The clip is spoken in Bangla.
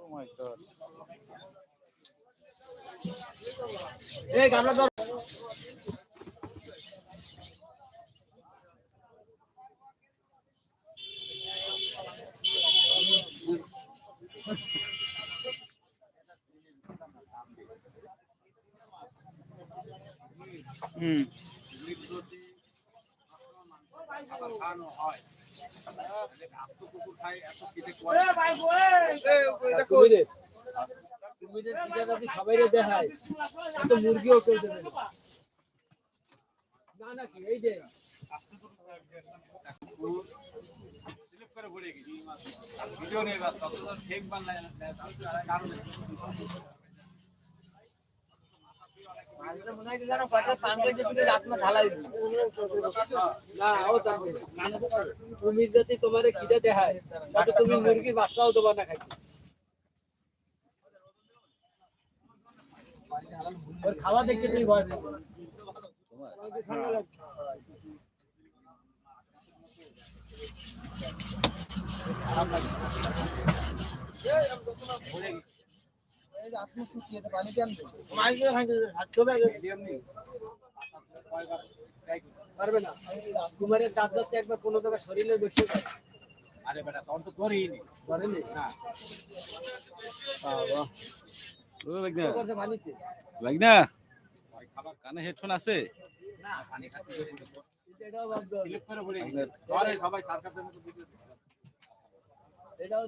মাই গড এই গামলা ধর সবাই দেখায় মুরগিও কেউ দেবে না নাকি এই যে তুমি যদি তোমার খিদে দেখায় তাহলে তুমি মুরগির বাচ্চাও দেবা না খাইতে খাওয়া দেখতে তুমি ভয় পাবে পারবে না তোমার দাঁত দাঁত একবার কোনো জায়গায় শরীরে বসে আরে বেটা তখন তো করেনি না ও ভাগনা খাবার কানে হেডফোন আছে না পানি খাতে এটাও ভাবতে স্লিপ করে পড়ে গেছে সবাই সার্কাসের মতো এটাও